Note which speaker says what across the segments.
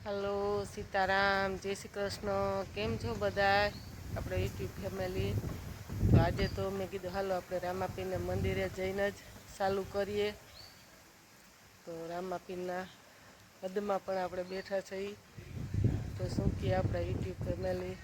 Speaker 1: Hello Sitaram, જય શ્રી કૃષ્ણ. કેમ છો બધા આપણે યુટ્યુબ ફેમિલી? તો આજે તો મેં કીધું હાલો આપણે રામાપીરને મંદિરે જઈને જ ચાલુ કરીએ. તો રામાપીરના હદમાં પણ આપણે બેઠા છીએ. તો શું કહે આપણા યુટ્યુબ ફેમિલી?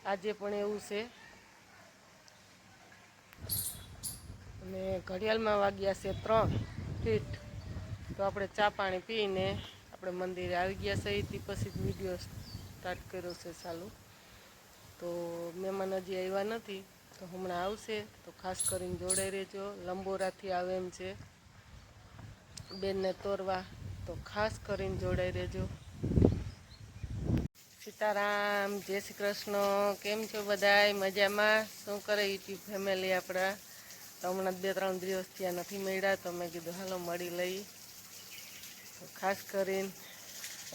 Speaker 1: આજે પણ એવું છે અને ઘડિયાળમાં વાગ્યા છે 3 ફીટ. તો આપણે ચા પાણી પીને આપણે મંદિરે આવી ગયા છીએ. તે પછી જ વિડીયો સ્ટાર્ટ કર્યો છે ચાલુ. તો મહેમાન હજી આવ્યા નથી, તો હમણાં આવશે. તો ખાસ કરીને જોડાઈ રહેજો. લંબોરાથી આવે એમ છે બેનને તોરવા, તો ખાસ કરીને જોડાઈ રહેજો. સીતારામ, જય શ્રી કૃષ્ણ. કેમ છો બધાય? મજામાં? શું કરે યુટ્યુબ ફેમિલી આપણા? તો હમણાં 2-3 દિવસ ત્યાં નથી મળ્યા, તો મેં કીધું હાલો મળી લઈ. તો ખાસ કરીને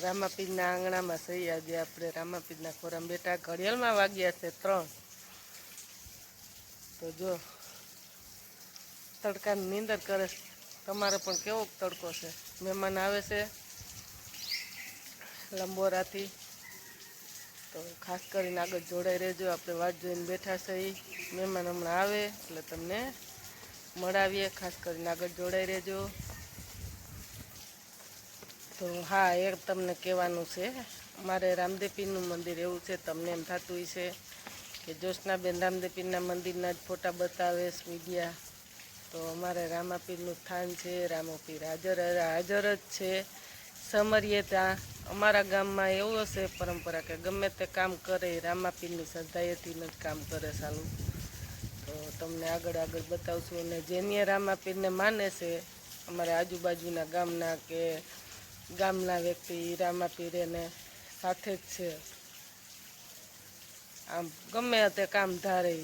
Speaker 1: રામાપીરના આંગણામાં સહી આજે આપણે રામાપીરના ખોરામાં બેઠા. ઘડિયાળમાં વાગ્યા છે 3. તો જો તડકાની નીંદર કરે. તમારે પણ કેવો તડકો છે? મહેમાન આવે છે લંબોરાથી, તો ખાસ કરીને આગળ જોડાઈ રહેજો. આપણે વાટ જોઈને બેઠા છીએ. મહેમાન હમણાં આવે એટલે તમને મળાવીએ. ખાસ કરીને આગળ જોડાઈ રહેજો. તો હા, એ તમને કહેવાનું છે, મારે રામદેવપીરનું મંદિર એવું છે. તમને એમ થતું હશે કે જ્યોત્સનાબેન રામદેવપીરના મંદિરના જ ફોટા બતાવે મીડિયા. તો અમારે રામાપીરનું સ્થાન છે. રામાપીર હાજર જ છે. સમરીએ ત્યાં અમારા ગામમાં એવું હશે પરંપરા કે ગમે તે કામ કરે રામાપીરની શ્રદ્ધાએથી જ કામ કરે સાલું. તો તમને આગળ બતાવશું. અને જેની રામાપીરને માને છે અમારા આજુબાજુના ગામના કે ગામના વ્યક્તિ, રામાપીર એને સાથે જ છે. આમ ગમે તે કામ ધારે,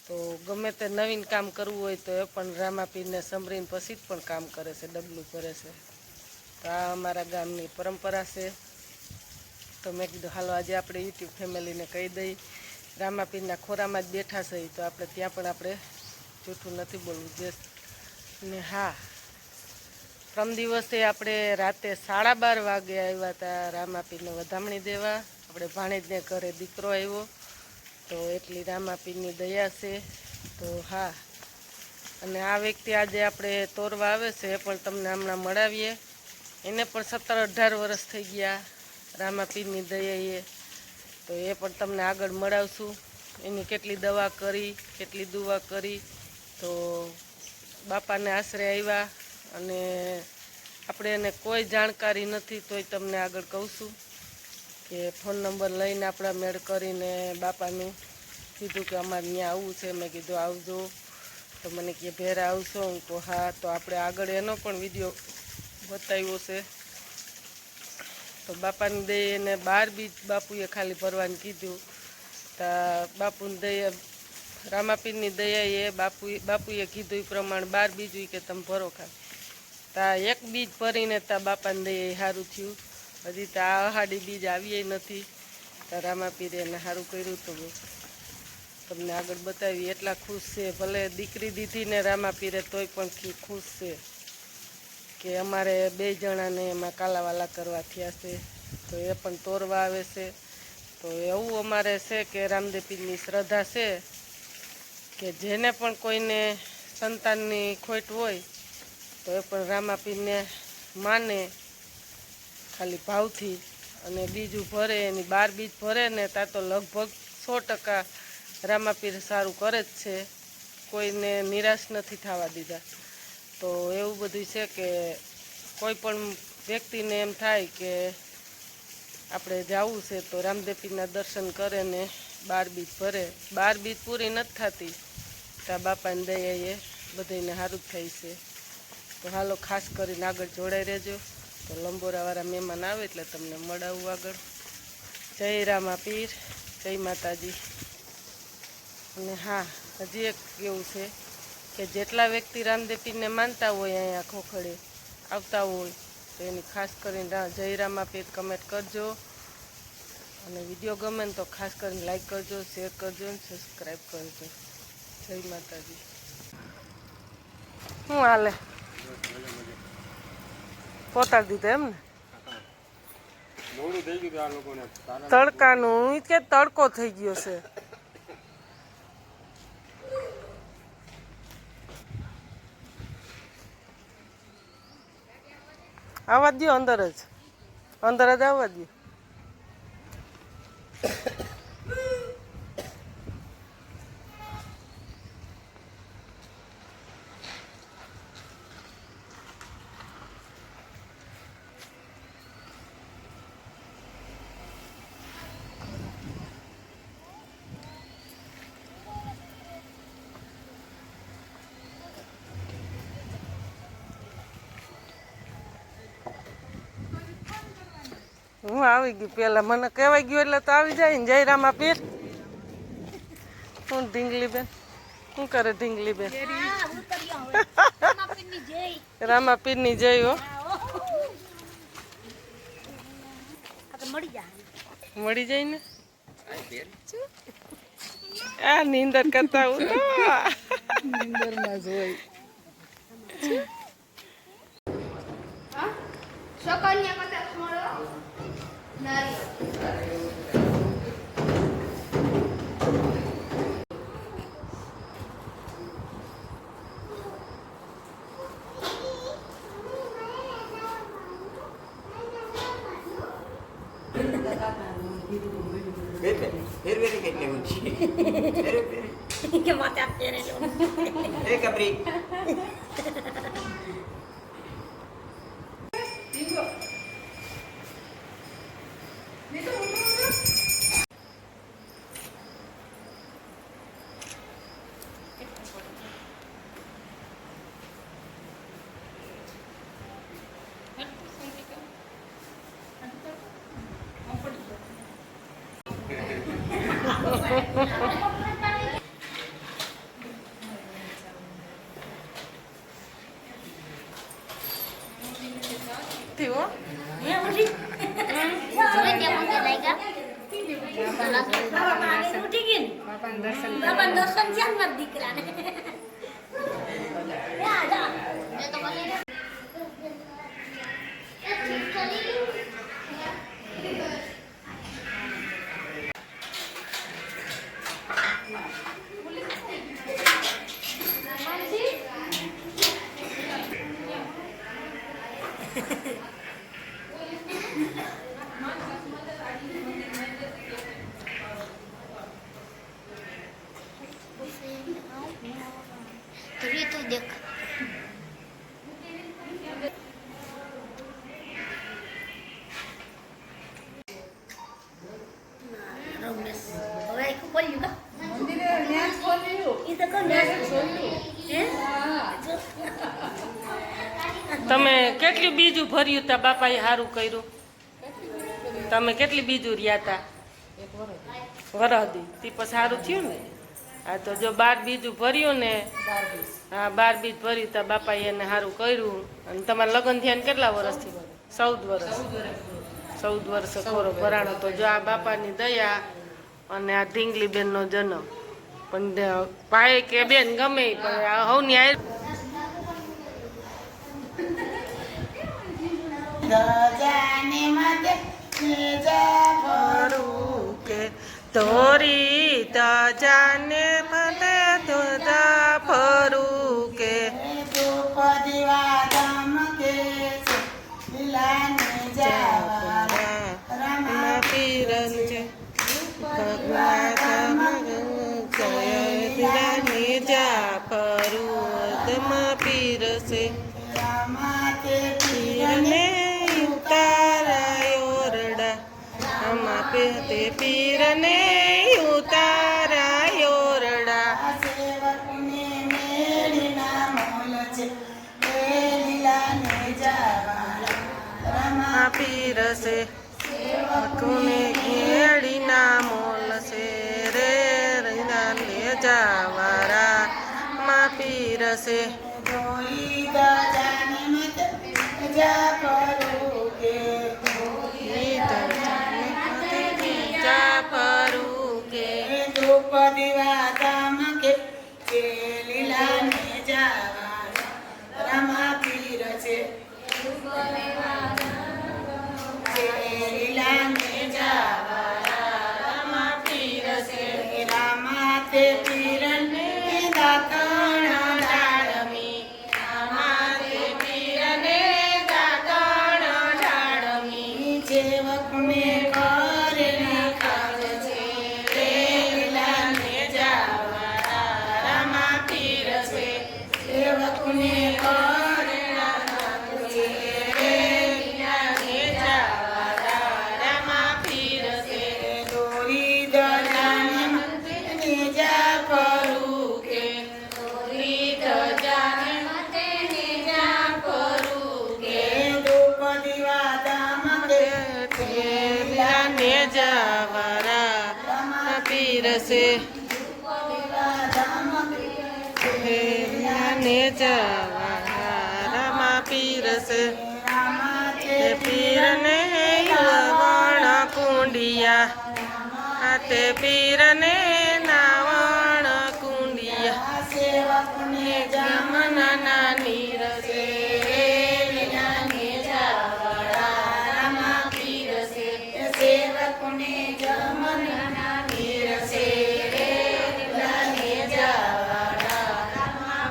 Speaker 1: તો ગમે તે નવીન કામ કરવું હોય તો એ પણ રામાપીરને સમરીને પછી જ પણ કામ કરે છે, ડગલું કરે છે. તો આ અમારા ગામની પરંપરા છે. તો મેં કીધું હાલો આજે આપણે યુટ્યુબ ફેમિલીને કહી દઈ. રામાપીરના ખોરામાં જ બેઠા છે, તો આપણે ત્યાં પણ આપણે જૂઠું નથી બોલવું જોઈએ. ને હા, પ્રમ દિવસે આપણે રાતે 12:30 વાગે આવ્યા હતા રામાપીરને વધામણી દેવા. આપણે ભાણેજને ઘરે દીકરો આવ્યો, તો એટલી રામાપીરની દયા છે. તો હા, અને આ વ્યક્તિ આજે આપણે તોરવા આવે છે એ પણ તમને હમણાં મળાવીએ. એને પણ 17-18 વર્ષ થઈ ગયા રામાપીરની દયાએ. તો એ પણ તમને આગળ મળાવશું. એની કેટલી દવા કરી, કેટલી દુવા કરી. તો બાપાને આશરે આવ્યા અને આપણે એને કોઈ જાણકારી નથી, તોય તમને આગળ કહું છું કે ફોન નંબર લઈને આપણા મેળ કરીને બાપાનું કીધું કે અમારે ત્યાં આવવું છે. મેં કીધું આવજો. તો મને કે ભેરા આવશો? હું કહું હા. તો આપણે આગળ એનો પણ વિડીયો બતાવ્યો છે. તો બાપાની દઈને 12 બીજ બાપુએ ખાલી ભરવાનું કીધું. તો બાપુની દયા, રામાપીરની દયા એ બાપુએ કીધું એ પ્રમાણે 12 બીજું કે તમે ભરો ખાલી. તા એક બીજ ભરીને તા બાપાને દઈએ સારું થયું. હજી તો આ અહાડી બીજ આવીએ નથી. તો રામાપીરે એને સારું કર્યું. તો તમને આગળ બતાવી. એટલા ખુશ છે, ભલે દીકરી દીધી ને રામાપીરે, તોય પણ ખુશ છે કે અમારે 2 જણાને એમાં કાલાવાલા કરવા થયા છે. તો એ પણ તોરવા આવે છે. તો એવું અમારે છે કે રામદેવપીરની શ્રદ્ધા છે કે જેને પણ કોઈને સંતાનની ખોટ હોય તો એ પણ રામાપીરને માને ખાલી ભાવથી, અને બીજું ભરે. એની 12 બીજ ભરે ને ત્યાં તો લગભગ 100% રામાપીર સારું કરે જ છે. કોઈને નિરાશ નથી થવા દીધા. તો એવું બધું છે કે કોઈ પણ વ્યક્તિને એમ થાય કે આપણે જવું છે તો રામદેવપીરના દર્શન કરે ને 12 બીજ ભરે. 12 બીજ પૂરી નથી થતી, ત્યાં બાપાની દયાએ બધાને સારું જ થાય છે. તો હાલો ખાસ કરીને આગળ જોડાઈ રહેજો. તો લંબોરાવાળા મહેમાન આવે એટલે તમને મળાવું આગળ. જય રામાપીર, જય માતાજી. અને હા, હજી એક એવું છે કે જેટલા વ્યક્તિ રામદેવપીરને માનતા હોય અહીંયા ખોખડે આવતા હોય, તો એની ખાસ કરીને જય રામાપીર કમેન્ટ કરજો. અને વિડીયો ગમે ને તો ખાસ કરીને લાઈક કરજો, શેર કરજો અને સબસ્ક્રાઈબ કરજો. જય માતાજી. શું હાલે? પોતાડી દીધા એમ ને? તડકાનું કે તડકો થઈ ગયો છે. આવવા દો અંદર જ આવવા દો. હું આવી ગઈ પેલા મને કહેવાય ગયું એટલે તો આવી જાય ને. જયરામા પીર હું ઢીંગલી બેન શું કરે? ઢીંગલી બેન રામા પીર ની જય હો. મળી જાય ને આ નીંદર કરતા હું તો નીંદર માં જોઈ. તમે કેટલી બીજું ભર્યું તા બાપાએ સારું કર્યું? તમે કેટલી બીજું રહ્યા તા? વરહદી તે પછી સારું થયું ને. આ તો જો 12 બીજું ભર્યું ને. હા 12 બીજ ભર્યું તા બાપાએ એને સારું કર્યું. અને તમારા લગ્ન થયા ને કેટલા વર્ષથી? 14 વર્ષ. 14 વર્ષ ખોરો ભરાણો. તો જો આ બાપાની દયા અને આ ઢીંગલી બેનનો જન્મ. પણ ભાઈ કે બેન ગમે પણ હવની આ
Speaker 2: જાને માતે જા ફરું
Speaker 1: કે તોરી જાને માતે જા ફરું કે
Speaker 2: દીવા ધામ કે લીલાને જાવા રામા
Speaker 1: પીરન છે ભગવાન લીલાને જા ફરું તમ પીરસે
Speaker 2: રામા તે
Speaker 1: પીરને ઉતારાયોરડા આમાં તે પીરને ઉતારાયોરડા
Speaker 2: સેવકને મેળીના મોલ છે એ લીલાને જાવા રામા
Speaker 1: પીરસે સેવકને ઘેડીના મોલ છે રે રીના લે જાવારા માં પીરસે
Speaker 2: જોઈ જાને મત જા ફરું કે દીવા ધામ કે લીલાને જાવા રામા પીર છે લીલા
Speaker 1: પીરસે ને જવા રમા પીરસે તે પીરને વણ કુંડિયા તે પીરને નાવણ કુંડિયા
Speaker 2: સેવકને
Speaker 1: જમના નીરસે
Speaker 2: સેવકને જમના નીરસે લાને જાવાડા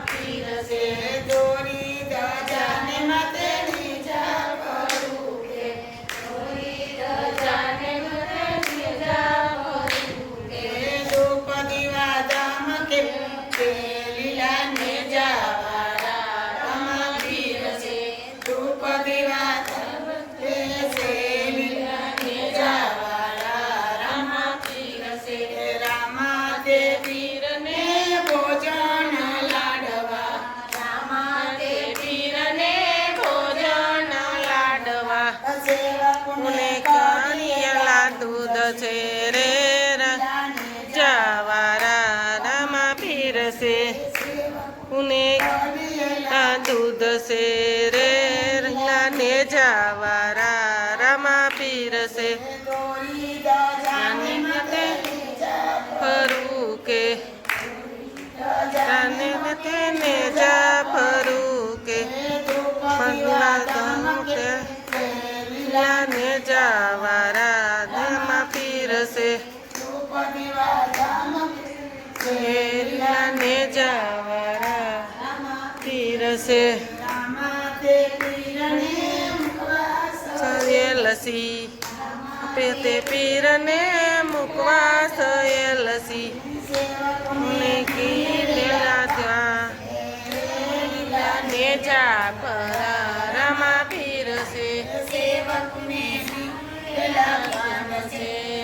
Speaker 2: પીરસે દોરી દાજાને માતે નીજા કરું કે દોરી દાજાને માતે નીજા કરું કે દ્રૌપદી વાદામ કે લીલાને જાવાડા રમા પીરસે દ્રૌપદી વાદામ કે પીરને ભોજન લાડવા
Speaker 1: ને કાનિયલા દૂધ છે રે જવારા રમા પીરસે ઉને દૂધ છે રે લાને જવારા રમા પીરસે ફરું કે જાને તેને જા ફરું કે પગલા ધમકે લાને જાવારા ધમા પીરસે લાને જાવારા પીરસે લસી તે પીરને મુકવાસ લસી ને કીધેલા ત્યાં ને જા પરા રમા પીરસે
Speaker 2: સેવકને
Speaker 1: છે